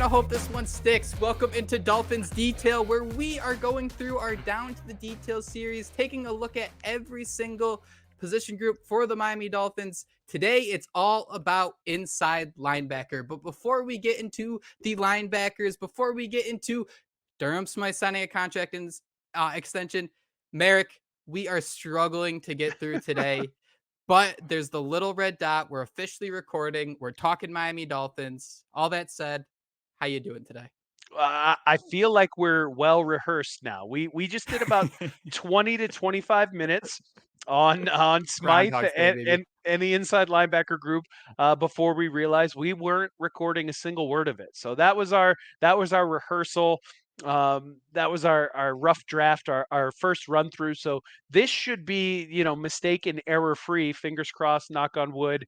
gonna hope this one sticks. Welcome into Dolphins Detail, where we are going through our Down to the Detail series, taking a look at every single position group for the Miami Dolphins. Today, it's all about inside linebacker. But before we get into the linebackers, before we get into Durham Smythe signing a contract extension, Marek, we are struggling to get through today. But there's the little red dot. We're officially recording. We're talking Miami Dolphins. All that said, how you doing today? I feel like we're well rehearsed now. We just did about 20 to 25 minutes on Smythe Groundhog Day, and baby. and, and the inside linebacker group before we realized we weren't recording a single word of it. So that was our rehearsal. That was our rough draft, our first run through. So this should be mistake and error free. Fingers crossed. Knock on wood.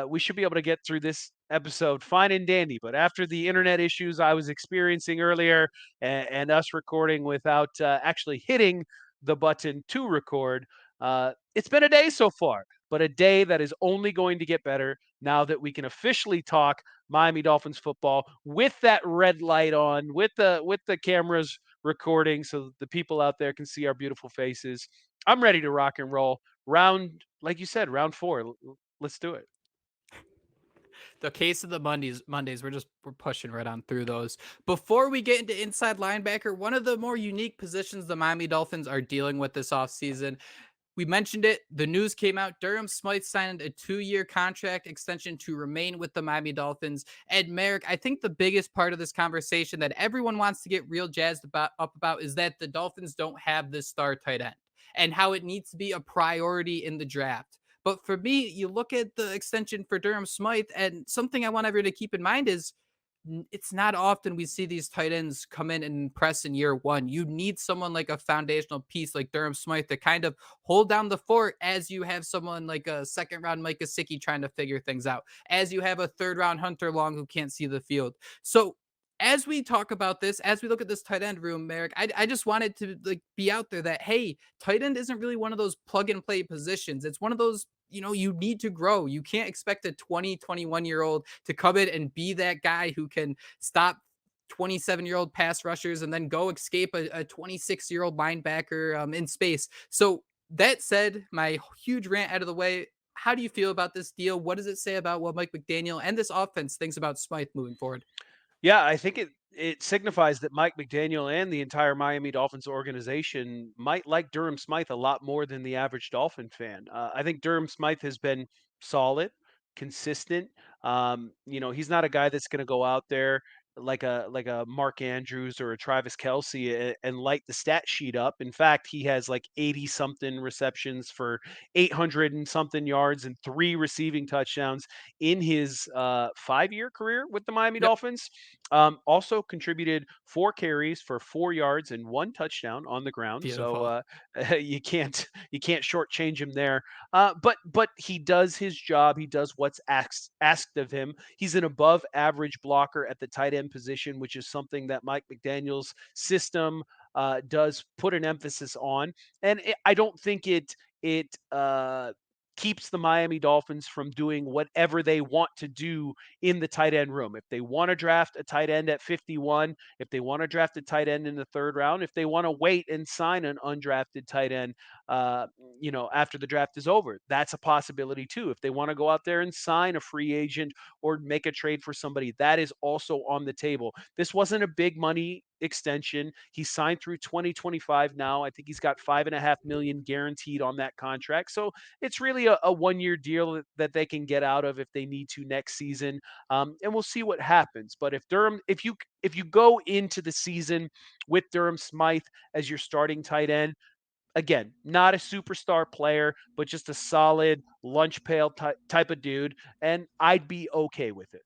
We should be able to get through this episode fine and dandy. But after the internet issues I was experiencing earlier and us recording without actually hitting the button to record, it's been a day so far, but a day that is only going to get better now that we can officially talk Miami Dolphins football with that red light on, with the cameras recording so that the people out there can see our beautiful faces. I'm ready to rock and roll. Like you said, round 4. Let's do it. The case of the Mondays, we're pushing right on through those. Before we get into inside linebacker, one of the more unique positions the Miami Dolphins are dealing with this offseason. We mentioned it. The news came out. Durham Smythe signed a 2-year contract extension to remain with the Miami Dolphins. And Merrick, I think the biggest part of this conversation that everyone wants to get real jazzed about is that the Dolphins don't have this star tight end and how it needs to be a priority in the draft. But for me, you look at the extension for Durham Smythe, and something I want everyone to keep in mind is it's not often we see these tight ends come in and impress in year one. You need someone like a foundational piece like Durham Smythe to kind of hold down the fort as you have someone like a second round Mike Gesicki trying to figure things out, as you have a third round Hunter Long who can't see the field. So as we talk about this, as we look at this tight end room, Merrick, I just wanted to like be out there that, hey, tight end isn't really one of those plug and play positions. It's one of those, you need to grow. You can't expect a 20, 21-year-old to come in and be that guy who can stop 27-year-old pass rushers and then go escape a 26-year-old linebacker in space. So that said, my huge rant out of the way, how do you feel about this deal? What does it say about what Mike McDaniel and this offense thinks about Smythe moving forward? Yeah, I think it signifies that Mike McDaniel and the entire Miami Dolphins organization might like Durham Smythe a lot more than the average Dolphin fan. I think Durham Smythe has been solid, consistent. He's not a guy that's going to go out there like a Mark Andrews or a Travis Kelsey and light the stat sheet up. In fact, he has like 80 something receptions for 800 and something yards and 3 receiving touchdowns in his 5-year career with the Miami Yep. Dolphins. Also contributed 4 carries for 4 yards and 1 touchdown on the ground. So Beautiful. you can't shortchange him there. But he does his job. He does what's asked of him. He's an above average blocker at the tight end position, which is something that Mike McDaniel's system does put an emphasis on. And I don't think it keeps the Miami Dolphins from doing whatever they want to do in the tight end room. If they want to draft a tight end at 51, if they want to draft a tight end in the 3rd round, if they want to wait and sign an undrafted tight end, after the draft is over, that's a possibility too. If they want to go out there and sign a free agent or make a trade for somebody, that is also on the table. This wasn't a big money extension. He signed through 2025 now. I think he's got 5.5 million guaranteed on that contract. So it's really a 1-year deal that they can get out of if they need to next season. And we'll see what happens. But if you go into the season with Durham Smythe as your starting tight end, again, not a superstar player, but just a solid lunch pail type of dude, and I'd be okay with it.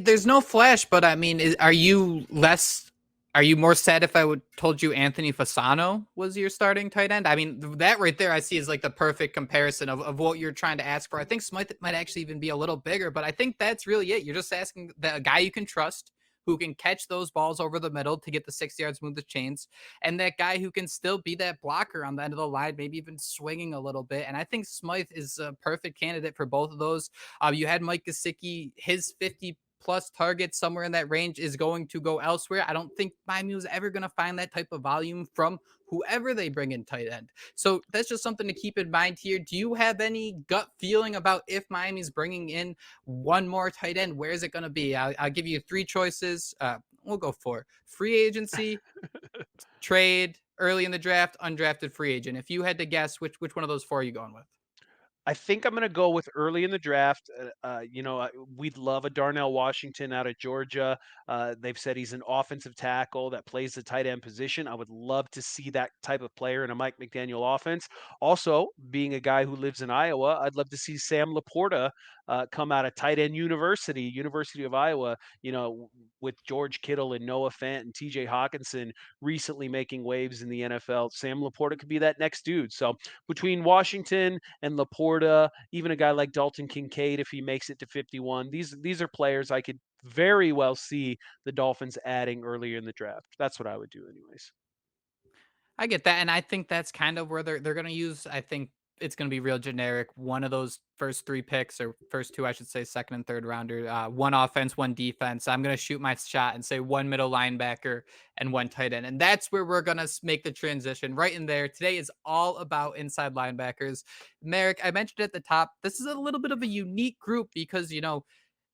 There's no flash, but I mean, are you less? Are you more sad if I would told you Anthony Fasano was your starting tight end? I mean, that right there I see is like the perfect comparison of what you're trying to ask for. I think Smythe might actually even be a little bigger, but I think that's really it. You're just asking the guy you can trust, who can catch those balls over the middle to get the 6 yards smooth the chains, and that guy who can still be that blocker on the end of the line, maybe even swinging a little bit. And I think Smythe is a perfect candidate for both of those. You had Mike Gesicki, his 50 plus targets, somewhere in that range, is going to go elsewhere. I don't think Miami was ever going to find that type of volume from whoever they bring in tight end. So that's just something to keep in mind here. Do you have any gut feeling about if Miami's bringing in one more tight end? Where is it going to be? I'll give you three choices. We'll go for free agency, trade, early in the draft, undrafted free agent. If you had to guess, which one of those four are you going with? I think I'm going to go with early in the draft. We'd love a Darnell Washington out of Georgia. They've said he's an offensive tackle that plays the tight end position. I would love to see that type of player in a Mike McDaniel offense. Also, being a guy who lives in Iowa, I'd love to see Sam Laporta come out of tight end University of Iowa. With George Kittle and Noah Fant and T.J. Hawkinson recently making waves in the NFL, Sam Laporta could be that next dude. So between Washington and Laporta, even a guy like Dalton Kincaid, if he makes it to 51. These are players I could very well see the Dolphins adding earlier in the draft. That's what I would do anyways. I get that, and I think that's kind of where they're gonna use. I think it's gonna be real generic. One of those first three picks, or first two, I should say, second and third rounder. One offense, one defense. I'm gonna shoot my shot and say one middle linebacker and one tight end, and that's where we're gonna make the transition right in there. Today is all about inside linebackers. Merrick, I mentioned at the top, this is a little bit of a unique group because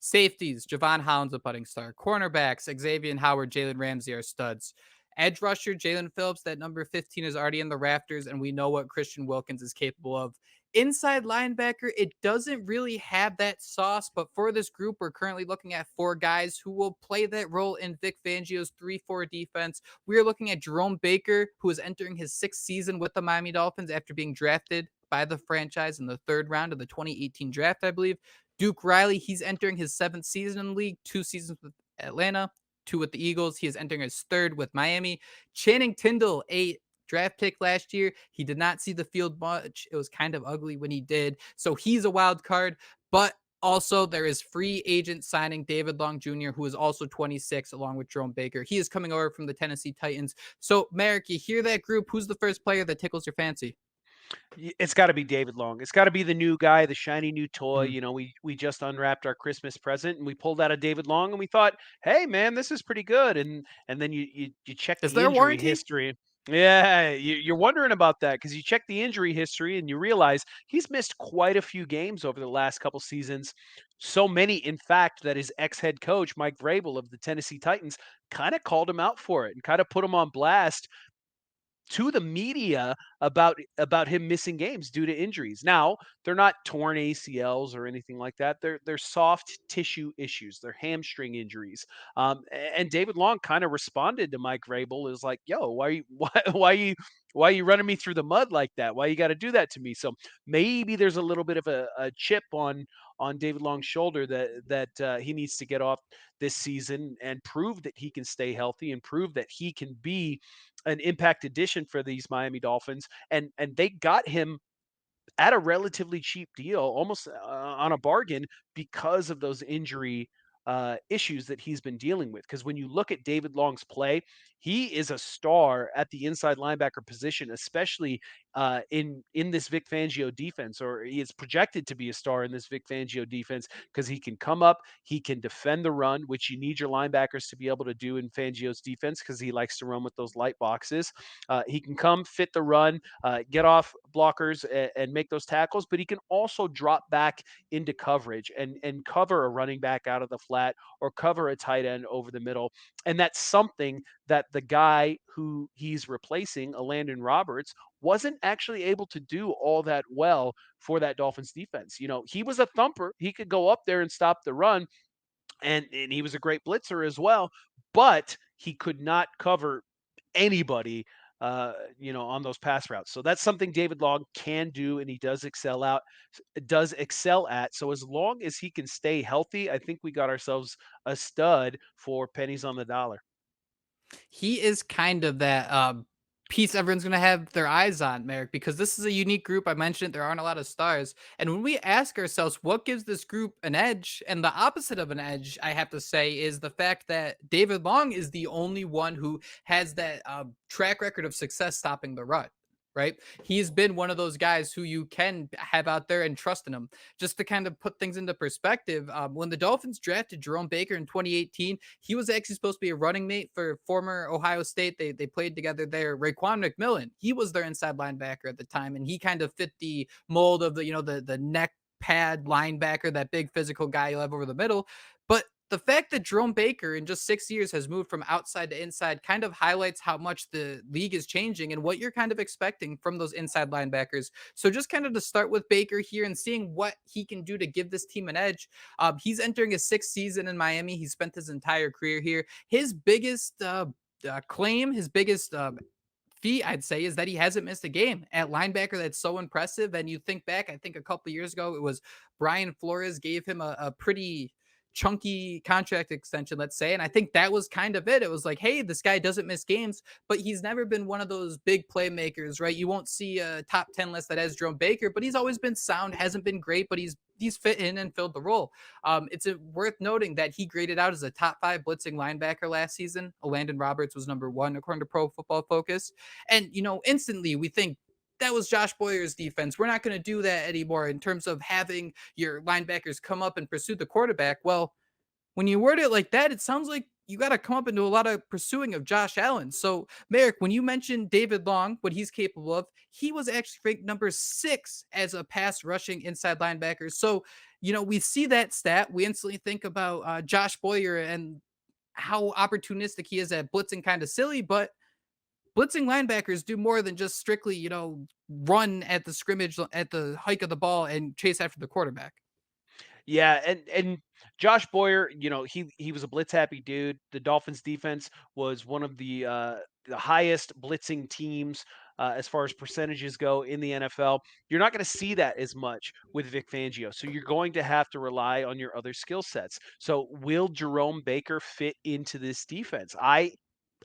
safeties, Javon Holland's a budding star. Cornerbacks, Xavier Howard, Jalen Ramsey are studs. Edge rusher Jalen Phillips, that number 15 is already in the rafters, and we know what Christian Wilkins is capable of. Inside linebacker, it doesn't really have that sauce, but for this group, we're currently looking at four guys who will play that role in Vic Fangio's 3-4 defense. We are looking at Jerome Baker, who is entering his sixth season with the Miami Dolphins after being drafted by the franchise in the third round of the 2018 draft, I believe. Duke Riley, he's entering his seventh season in the league, 2 seasons with Atlanta, two with the Eagles. He is entering his third with Miami. Channing Tindall, a draft pick last year. He did not see the field much. It was kind of ugly when he did. So he's a wild card. But also, there is free agent signing David Long Jr., who is also 26, along with Jerome Baker. He is coming over from the Tennessee Titans. So, Merrick, you hear that group? Who's the first player that tickles your fancy? It's got to be David Long. It's got to be the new guy, the shiny new toy. Mhm. We just unwrapped our Christmas present and we pulled out a David Long and we thought, hey man, this is pretty good. And then you check Is the there a injury warranty? history. Yeah, you're wondering about that because you check the injury history and you realize he's missed quite a few games over the last couple seasons. So many, in fact, that his ex head coach Mike Vrabel of the Tennessee Titans kind of called him out for it and kind of put him on blast to the media about him missing games due to injuries. Now, they're not torn ACLs or anything like that. They're soft tissue issues. They're hamstring injuries. And David Long kind of responded to Mike Vrabel is like, "Yo, why are you running me through the mud like that? Why you got to do that to me?" So maybe there's a little bit of a chip on David Long's shoulder that he needs to get off this season and prove that he can stay healthy and prove that he can be an impact addition for these Miami Dolphins, and they got him at a relatively cheap deal, almost on a bargain because of those injury issues that he's been dealing with. Because when you look at David Long's play, he is a star at the inside linebacker position, especially in this Vic Fangio defense, or he is projected to be a star in this Vic Fangio defense because he can come up, he can defend the run, which you need your linebackers to be able to do in Fangio's defense because he likes to run with those light boxes. He can come, fit the run, get off blockers and make those tackles, but he can also drop back into coverage and cover a running back out of the flat or cover a tight end over the middle. And that's something that the guy who he's replacing, Landon Roberts, wasn't actually able to do all that well for that Dolphins defense. He was a thumper. He could go up there and stop the run, and he was a great blitzer as well, but he could not cover anybody on those pass routes. So that's something David Long can do and he does excel at. So as long as he can stay healthy, I think we got ourselves a stud for pennies on the dollar. He is kind of that piece everyone's going to have their eyes on, Merrick, because this is a unique group. I mentioned there aren't a lot of stars. And when we ask ourselves what gives this group an edge, and the opposite of an edge, I have to say, is the fact that David Long is the only one who has that track record of success stopping the run. right? He's been one of those guys who you can have out there and trust in him. Just to kind of put things into perspective, when the Dolphins drafted Jerome Baker in 2018, he was actually supposed to be a running mate for former Ohio State. They played together there. Raekwon McMillan, he was their inside linebacker at the time, and he kind of fit the mold of the neck pad linebacker, that big physical guy you'll have over the middle. But the fact that Jerome Baker in just 6 years has moved from outside to inside kind of highlights how much the league is changing and what you're kind of expecting from those inside linebackers. So just kind of to start with Baker here and seeing what he can do to give this team an edge. He's entering his sixth season in Miami. He spent his entire career here. His biggest claim, his biggest feat, I'd say, is that he hasn't missed a game at linebacker. That's so impressive. And you think back, I think a couple years ago, it was Brian Flores gave him a pretty chunky contract extension, let's say. And I think that was kind of it. It was like, hey, this guy doesn't miss games, but he's never been one of those big playmakers, right? You won't see a top 10 list that has Jerome Baker, but he's always been sound, hasn't been great, but he's fit in and filled the role. It's worth noting that he graded out as a top 5 blitzing linebacker last season. Landon Roberts was number 1 according to Pro Football Focus. And, instantly we think that was Josh Boyer's defense. We're not going to do that anymore in terms of having your linebackers come up and pursue the quarterback. Well, when you word it like that, it sounds like you got to come up into a lot of pursuing of Josh Allen. So, Merrick, when you mentioned David Long, what he's capable of, he was actually ranked number 6 as a pass rushing inside linebacker. So, we see that stat. We instantly think about Josh Boyer and how opportunistic he is at blitzing, kind of silly, but blitzing linebackers do more than just strictly, run at the scrimmage at the hike of the ball and chase after the quarterback. Yeah, and Josh Boyer, he was a blitz happy dude. The Dolphins defense was one of the highest blitzing teams as far as percentages go in the NFL. You're not going to see that as much with Vic Fangio. So you're going to have to rely on your other skill sets. So will Jerome Baker fit into this defense?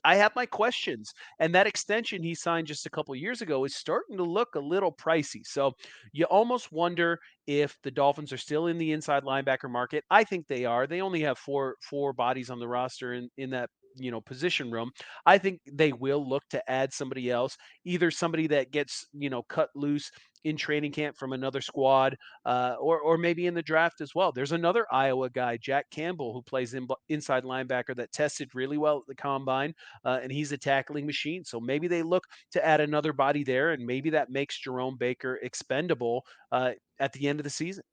I have my questions, and that extension he signed just a couple years ago is starting to look a little pricey. So you almost wonder if the Dolphins are still in the inside linebacker market. I think they are. They only have four bodies on the roster in that position room. I think they will look to add somebody else, either somebody that gets cut loose in training camp from another squad, or maybe in the draft as well. There's another Iowa guy, Jack Campbell, who plays inside linebacker that tested really well at the combine, and he's a tackling machine. So maybe they look to add another body there, and maybe that makes Jerome Baker expendable at the end of the season.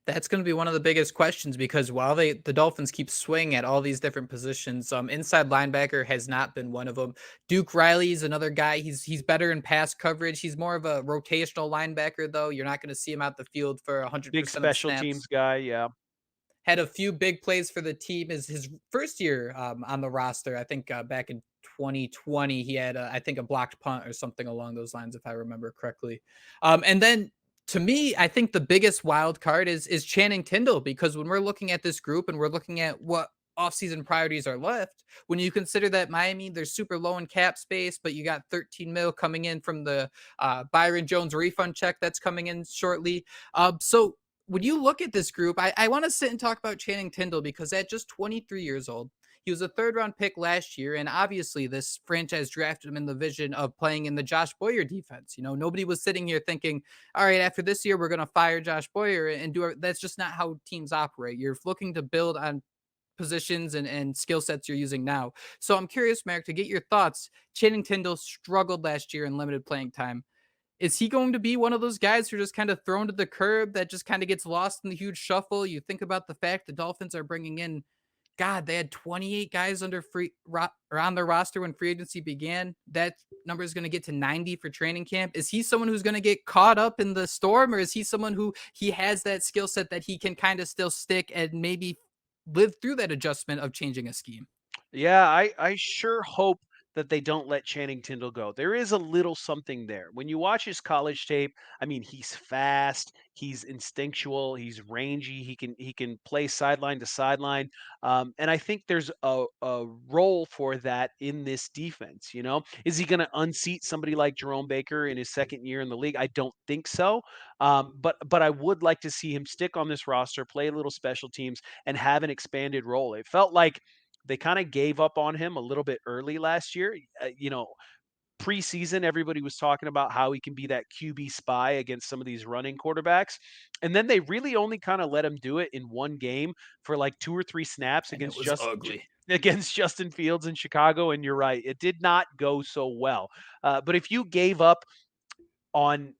That's going to be one of the biggest questions because while the Dolphins keep swinging at all these different positions, inside linebacker has not been one of them. Duke Riley is another guy. He's better in pass coverage. He's more of a rotational linebacker, though. You're not going to see him out the field for Big 100% of the special teams snaps. guy, yeah. Had a few big plays for the team. Is his first year on the roster. I think back in 2020, he had I think a blocked punt or something along those lines, if I remember correctly. And then to me, I think the biggest wild card is Channing Tindall because when we're looking at this group and we're looking at what offseason priorities are left, when you consider that Miami, they're super low in cap space, but you got 13 mil coming in from the Byron Jones refund check that's coming in shortly. So when you look at this group, I want to sit and talk about Channing Tindall because at just 23 years old, he was a third round pick last year. And obviously, this franchise drafted him in the vision of playing in the Josh Boyer defense. Nobody was sitting here thinking, all right, after this year, we're going to fire Josh Boyer and do it. That's just not how teams operate. You're looking to build on positions and skill sets you're using now. So I'm curious, Merrick, to get your thoughts. Channing Tindall struggled last year in limited playing time. Is he going to be one of those guys who are just kind of thrown to the curb that just kind of gets lost in the huge shuffle? You think about the fact the Dolphins are bringing in, God, they had 28 guys under or on their roster when free agency began. That number is going to get to 90 for training camp. Is he someone who's going to get caught up in the storm, or is he someone who he has that skill set that he can kind of still stick and maybe live through that adjustment of changing a scheme? Yeah, I sure hope that they don't let Channing Tindall go. There is a little something there. When you watch his college tape, I mean, he's fast, he's instinctual, he's rangy, he can play sideline to sideline, and I think there's a role for that in this defense. Is he going to unseat somebody like Jerome Baker in his second year in the league? I don't think so. But I would like to see him stick on this roster, play a little special teams, and have an expanded role. It felt like they kind of gave up on him a little bit early last year. preseason, everybody was talking about how he can be that QB spy against some of these running quarterbacks. And then they really only kind of let him do it in one game for like 2 or 3 snaps And it against was ugly. against Justin Fields in Chicago. And you're right, it did not go so well. But if you gave up on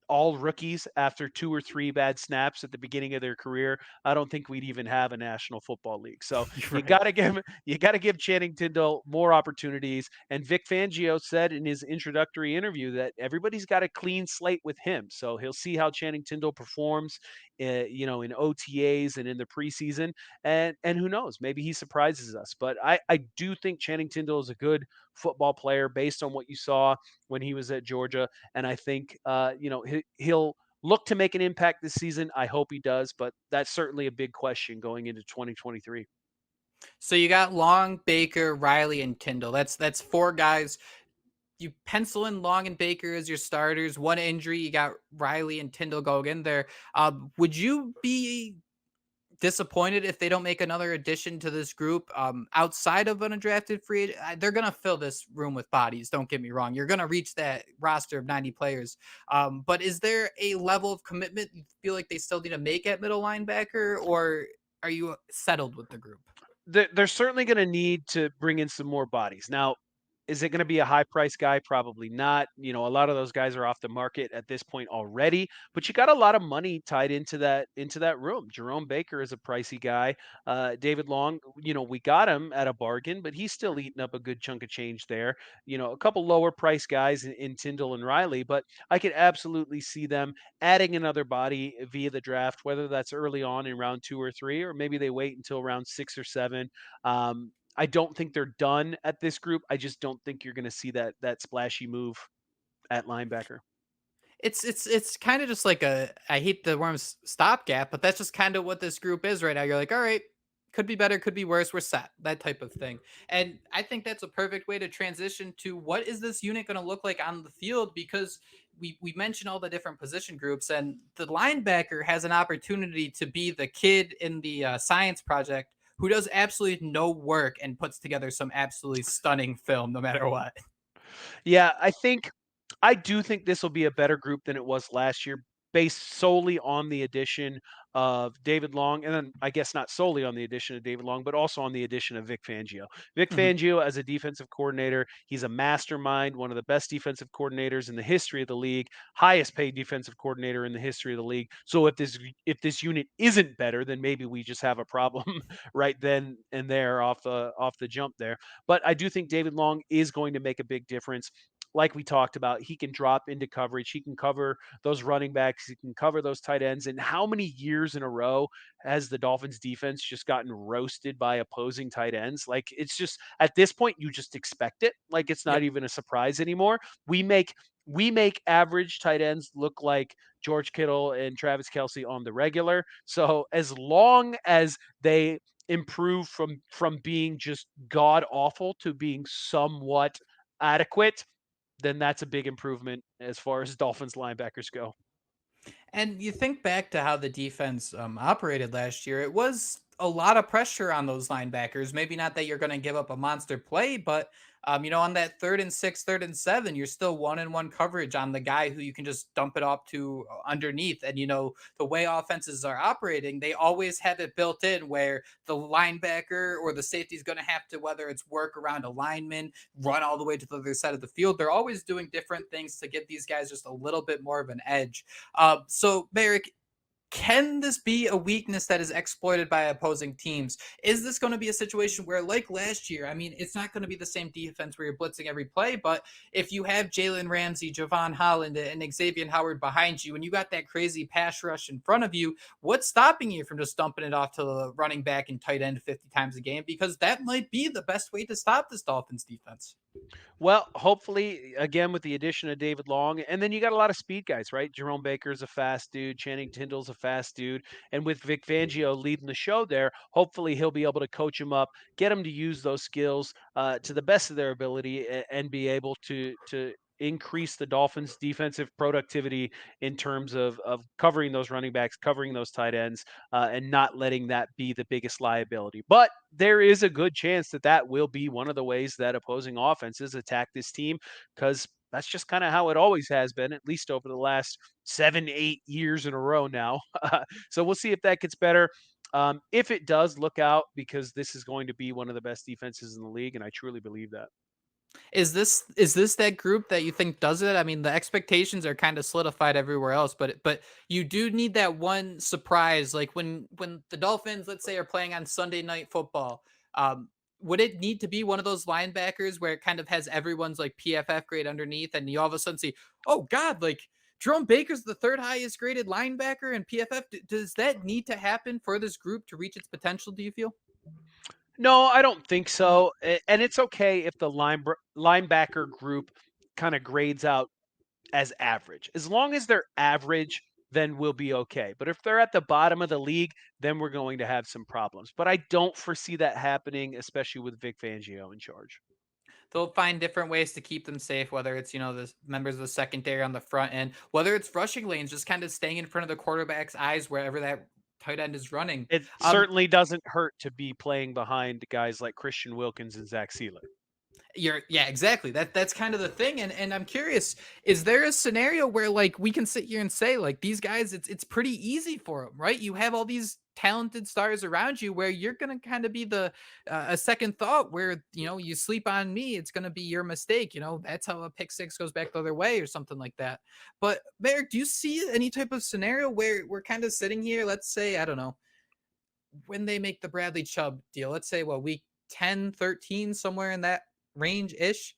all rookies after 2 or 3 bad snaps at the beginning of their career, I don't think we'd even have a National Football League. So You're you right. got to give Channing Tindall more opportunities. And Vic Fangio said in his introductory interview that everybody's got a clean slate with him. So he'll see how Channing Tindall performs, in OTAs and in the preseason, and who knows, maybe he surprises us. But I do think Channing Tindall is a good football player based on what you saw when he was at Georgia. And I think he'll look to make an impact this season. I hope he does, but that's certainly a big question going into 2023. So you got Long, Baker, Riley, and Tindall. That's four guys. You pencil in Long and Baker as your starters. One injury, you got Riley and Tindall going in there. Would you be disappointed if they don't make another addition to this group outside of an undrafted free agent? They're going to fill this room with bodies. Don't get me wrong. You're going to reach that roster of 90 players. But is there a level of commitment you feel like they still need to make at middle linebacker, or are you settled with the group? They're certainly going to need to bring in some more bodies. Now, is it going to be a high price guy? Probably not. A lot of those guys are off the market at this point already, but you got a lot of money tied into that room. Jerome Baker is a pricey guy. David Long, we got him at a bargain, but he's still eating up a good chunk of change there. A couple lower price guys in Tyndall and Riley, but I could absolutely see them adding another body via the draft, whether that's early on in round 2 or 3, or maybe they wait until round 6 or 7. I don't think they're done at this group. I just don't think you're going to see that splashy move at linebacker. It's kind of just like a, I hate the worms stopgap, but that's just kind of what this group is right now. You're like, all right, could be better, could be worse. We're set, that type of thing. And I think that's a perfect way to transition to what is this unit going to look like on the field, because we mentioned all the different position groups, and the linebacker has an opportunity to be the kid in the science project who does absolutely no work and puts together some absolutely stunning film no matter what. Yeah, I do think this will be a better group than it was last year, based solely on the addition of David Long, and then I guess not solely on the addition of David Long, but also on the addition of Vic Fangio. Vic Mhm. Fangio, as a defensive coordinator, he's a mastermind, one of the best defensive coordinators in the history of the league, highest paid defensive coordinator in the history of the league. So if this unit isn't better, then maybe we just have a problem right then and there off the jump there. But I do think David Long is going to make a big difference. Like we talked about, he can drop into coverage. He can cover those running backs. He can cover those tight ends. And how many years in a row has the Dolphins defense just gotten roasted by opposing tight ends? Like, it's just at this point, you just expect it. Like, it's not Yep. even a surprise anymore. We make average tight ends look like George Kittle and Travis Kelsey on the regular. So as long as they improve from being just god awful to being somewhat adequate, then that's a big improvement as far as Dolphins linebackers go. And you think back to how the defense operated last year, it was a lot of pressure on those linebackers. Maybe not that you're going to give up a monster play, but on that 3rd and 6, 3rd and 7, you're still 1-on-1 coverage on the guy who you can just dump it off to underneath. And the way offenses are operating, they always have it built in where the linebacker or the safety is going to have to, whether it's work around a lineman, run all the way to the other side of the field. They're always doing different things to give these guys just a little bit more of an edge. So, Merrick, can this be a weakness that is exploited by opposing teams? Is this going to be a situation where, like last year, I mean, it's not going to be the same defense where you're blitzing every play, but if you have Jalen Ramsey, Javon Holland, and Xavier Howard behind you, and you got that crazy pass rush in front of you, what's stopping you from just dumping it off to the running back and tight end 50 times a game? Because that might be the best way to stop this Dolphins defense. Well, hopefully, again, with the addition of David Long, and then you got a lot of speed guys, right? Jerome Baker's a fast dude, Channing Tindall's a fast dude, and with Vic Fangio leading the show there, hopefully he'll be able to coach him up, get him to use those skills to the best of their ability, and be able to increase the Dolphins' defensive productivity in terms of covering those running backs, covering those tight ends, and not letting that be the biggest liability. But there is a good chance that that will be one of the ways that opposing offenses attack this team, because that's just kind of how it always has been, at least over the last 7, 8 years in a row now. So we'll see if that gets better. If it does, look out, because this is going to be one of the best defenses in the league, and I truly believe that. Is this that group that you think does it? I mean, the expectations are kind of solidified everywhere else, but you do need that one surprise, like when the Dolphins, let's say, are playing on Sunday Night Football. Um, would it need to be one of those linebackers where it kind of has everyone's like PFF grade underneath, and you all of a sudden see, oh God, like Jerome Baker's the third highest graded linebacker in PFF? Does that need to happen for this group to reach its potential? Do you feel? No, I don't think so. And it's okay if the linebacker group kind of grades out as average. As long as they're average, then we'll be okay. But if they're at the bottom of the league, then we're going to have some problems. But I don't foresee that happening, especially with Vic Fangio in charge. They'll find different ways to keep them safe, whether it's, the members of the secondary on the front end, whether it's rushing lanes, just kind of staying in front of the quarterback's eyes wherever that tight end is running. It Um, certainly doesn't hurt to be playing behind guys like Christian Wilkins and Zach Sealer. yeah, exactly. That's kind of the thing, and I'm curious, is there a scenario where like we can sit here and say like these guys, it's pretty easy for them, right? You have all these talented stars around you where you're gonna kind of be the a second thought where you sleep on me, it's gonna be your mistake. That's how a pick six goes back the other way or something like that. But Merrick, do you see any type of scenario where we're kind of sitting here? Let's say, I don't know, when they make the Bradley Chubb deal, let's say, well, week 10, 13, somewhere in that range ish.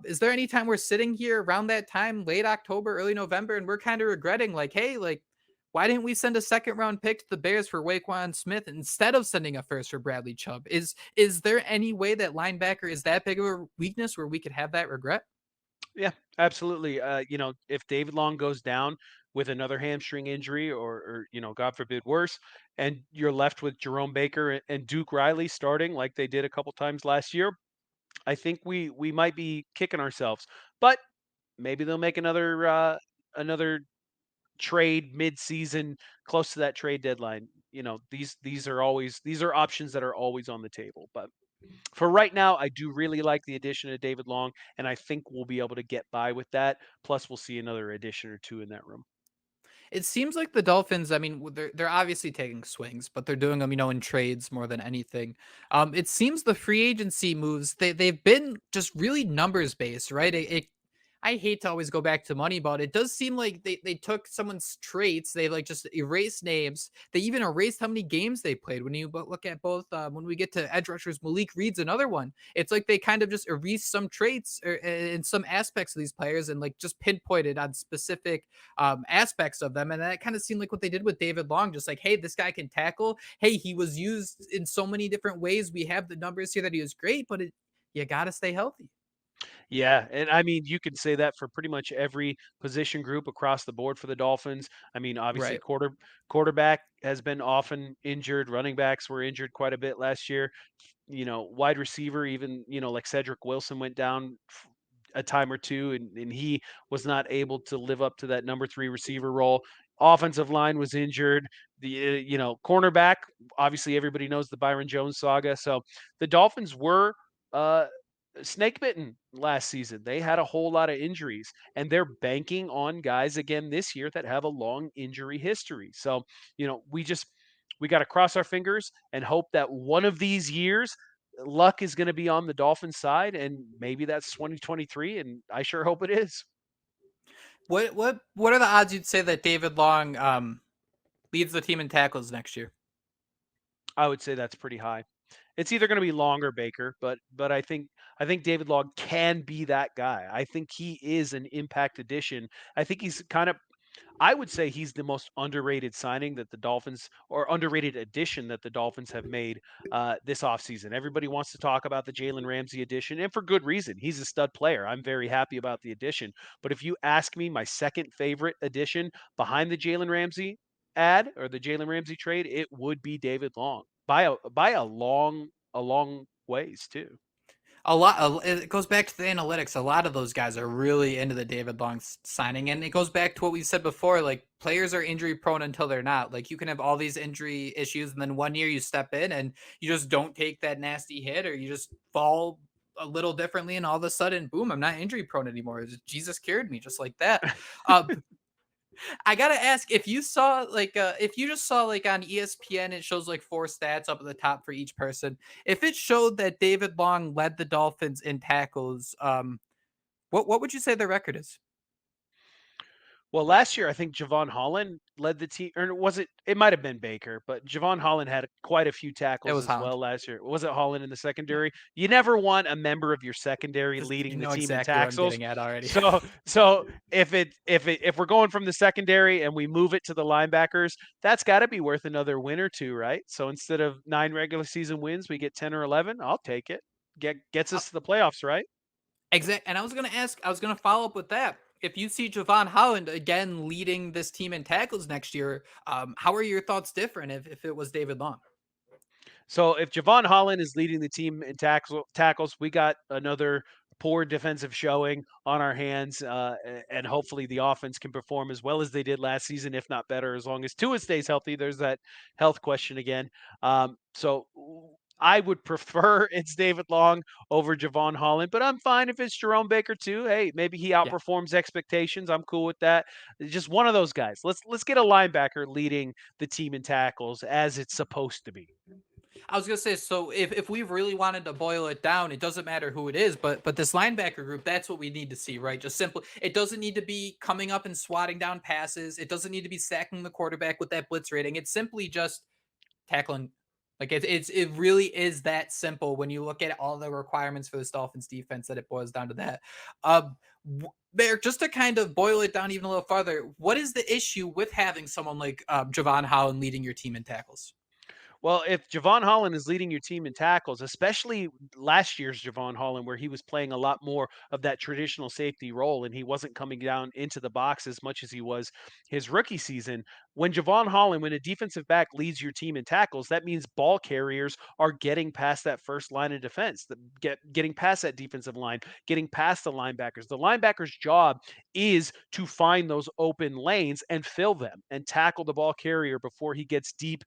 Is there any time we're sitting here around that time, late October, early November, and we're kind of regretting, like, hey, like, why didn't we send a second round pick to the Bears for Waquan Smith instead of sending a first for Bradley Chubb? Is there any way that linebacker is that big of a weakness where we could have that regret? Yeah, absolutely. If David Long goes down with another hamstring injury, or God forbid, worse, and you're left with Jerome Baker and Duke Riley starting like they did a couple times last year, I think we might be kicking ourselves. But maybe they'll make another trade mid-season, close to that trade deadline. These are options that are always on the table. But for right now, I do really like the addition of David Long, and I think we'll be able to get by with that. Plus, we'll see another addition or two in that room. It seems like the Dolphins, I mean, they're obviously taking swings, but they're doing them, in trades more than anything. It seems the free agency moves they've been just really numbers based, right? I hate to always go back to money, but it does seem like they took someone's traits, they like just erased names. They even erased how many games they played. When you look at both, when we get to edge rushers, Malik Reed's another one. It's like they kind of just erased some traits in some aspects of these players and like just pinpointed on specific aspects of them. And that kind of seemed like what they did with David Long, just like, hey, this guy can tackle. Hey, he was used in so many different ways. We have the numbers here that he was great, but you got to stay healthy. Yeah, and I mean, you can say that for pretty much every position group across the board for the Dolphins. I mean, obviously, Right. quarterback has been often injured. Running backs were injured quite a bit last year. Wide receiver, even like Cedric Wilson went down a time or two, and he was not able to live up to that number three receiver role. Offensive line was injured. The cornerback, obviously everybody knows the Byron Jones saga. So the Dolphins were uh, snake bitten last season. They had a whole lot of injuries, and they're banking on guys again this year that have a long injury history. So we got to cross our fingers and hope that one of these years luck is going to be on the Dolphins side, and maybe that's 2023, and I sure hope it is. What are the odds you'd say that David Long leads the team in tackles next year? I would say that's pretty high. It's either going to be Long or Baker, but I think David Long can be that guy. I think he is an impact addition. I think he's kind of I would say he's the most underrated signing that the Dolphins, or underrated addition that the Dolphins have made this offseason. Everybody wants to talk about the Jalen Ramsey addition, and for good reason. He's a stud player. I'm very happy about the addition. But if you ask me my second favorite addition behind the Jalen Ramsey ad, or the Jalen Ramsey trade, it would be David Long by a long ways too. It goes back to the analytics. A lot of those guys are really into the David Long signing, and it goes back to what we said before. Like, players are injury prone until they're not. Like, you can have all these injury issues, and then one year you step in and you just don't take that nasty hit, or you just fall a little differently, and all of a sudden, boom, I'm not injury prone anymore. Jesus cured me just like that. Uh, I gotta ask, if you saw like if you just saw like on ESPN, it shows like four stats up at the top for each person. If it showed that David Long led the Dolphins in tackles, what would you say the record is? Well, last year I think Javon Holland led the team, or was it? It might have been Baker, but Javon Holland had quite a few It tackles was as Holland. well last year. Was it Holland in the Yeah, secondary? You never want a member of your secondary you leading the know team in exactly what I'm tackles. getting at already. So if we're going from the secondary and we move it to the linebackers, that's got to be worth another win or two, right? So instead of 9 regular season wins, we get 10 or 11. I'll take it. Gets us to the playoffs, right? Exact. And I was gonna follow up with that. If you see Javon Holland again leading this team in tackles next year, how are your thoughts different if it was David Long? So if Javon Holland is leading the team in tackles, we got another poor defensive showing on our hands, and hopefully the offense can perform as well as they did last season, if not better, as long as Tua stays healthy. There's that health question again. I would prefer it's David Long over Javon Holland, but I'm fine if it's Jerome Baker too. Hey, maybe he Yeah. outperforms expectations. I'm cool with that. Just one of those guys. Let's get a linebacker leading the team in tackles as it's supposed to be. I was gonna say, so if we really wanted to boil it down, it doesn't matter who it is, but this linebacker group, that's what we need to see, right? Just simple. It doesn't need to be coming up and swatting down passes. It doesn't need to be sacking the quarterback with that blitz rating. It's simply just tackling. Like it really is that simple when you look at all the requirements for this Dolphins defense that it boils down to that. There, just to kind of boil it down even a little farther, what is the issue with having someone like Javon Holland leading your team in tackles? Well, if Javon Holland is leading your team in tackles, especially last year's Javon Holland, where he was playing a lot more of that traditional safety role and he wasn't coming down into the box as much as he was his rookie season, when a defensive back leads your team in tackles, that means ball carriers are getting past that first line of defense, getting past that defensive line, getting past the linebackers. The linebacker's job is to find those open lanes and fill them and tackle the ball carrier before he gets deep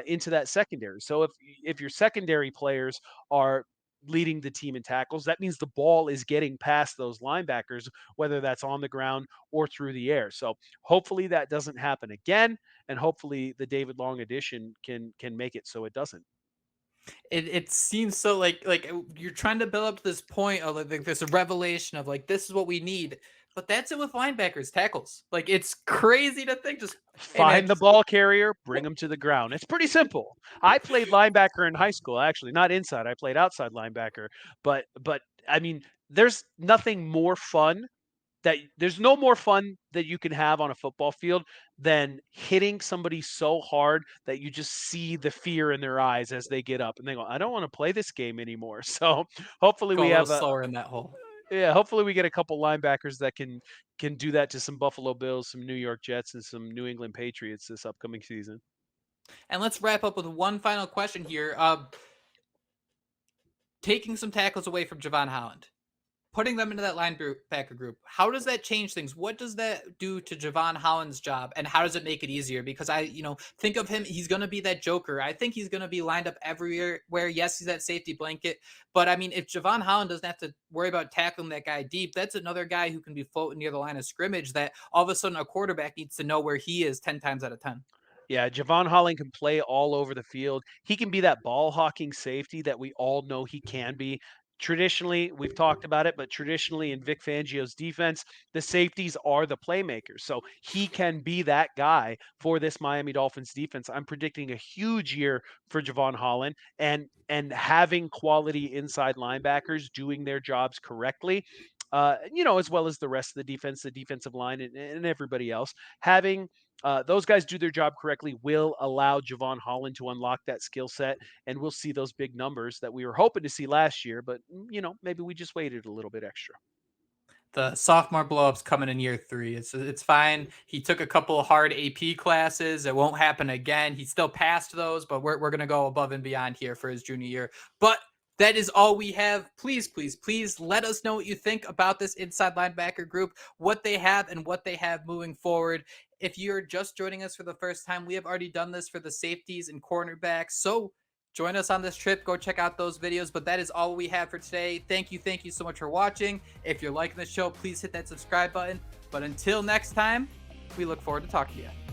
into that secondary. So if your secondary players are leading the team in tackles, that means the ball is getting past those linebackers, whether that's on the ground or through the air. So hopefully that doesn't happen again, and hopefully the David Long addition can make it so it doesn't. It seems so like you're trying to build up to this point of like this revelation of like this is what we need, but that's it with linebackers tackles. Like it's crazy to think just hey man Find the just ball carrier, bring them to the ground. It's pretty simple. I played linebacker in high school, actually, not inside. I played outside linebacker, but I mean, there's no more fun that you can have on a football field than hitting somebody so hard that you just see the fear in their eyes as they get up and they go, I don't want to play this game anymore. So hopefully go a we little have a slower in that hole. yeah, hopefully we get a couple linebackers that can do that to some Buffalo Bills, some New York Jets, and some New England Patriots this upcoming season. And let's wrap up with one final question here. Taking some tackles away from Javon Holland, putting them into that linebacker group, how does that change things? What does that do to Javon Holland's job, and how does it make it easier? Because think of him, he's going to be that joker. I think he's going to be lined up everywhere. Where yes, he's that safety blanket, but I mean, if Javon Holland doesn't have to worry about tackling that guy deep, that's another guy who can be floating near the line of scrimmage. That all of a sudden a quarterback needs to know where he is 10 times out of 10. Yeah, Javon Holland can play all over the field. He can be that ball hawking safety that we all know he can be. Traditionally, we've talked about it, but traditionally in Vic Fangio's defense, the safeties are the playmakers. So he can be that guy for this Miami Dolphins defense. I'm predicting a huge year for Javon Holland and having quality inside linebackers doing their jobs correctly. As well as the rest of the defense, the defensive line, and everybody else. Having those guys do their job correctly will allow Javon Holland to unlock that skill set, and we'll see those big numbers that we were hoping to see last year. But maybe we just waited a little bit extra. The sophomore blowups coming in year 3. It's fine. He took a couple of hard AP classes. It won't happen again. He still passed those, but we're gonna go above and beyond here for his junior year. But That is all we have. Please, please, please let us know what you think about this inside linebacker group, what they have and what they have moving forward. If you're just joining us for the first time, we have already done this for the safeties and cornerbacks. So join us on this trip. Go check out those videos. But that is all we have for today. Thank you so much for watching. If you're liking the show, please hit that subscribe button. But until next time, we look forward to talking to you.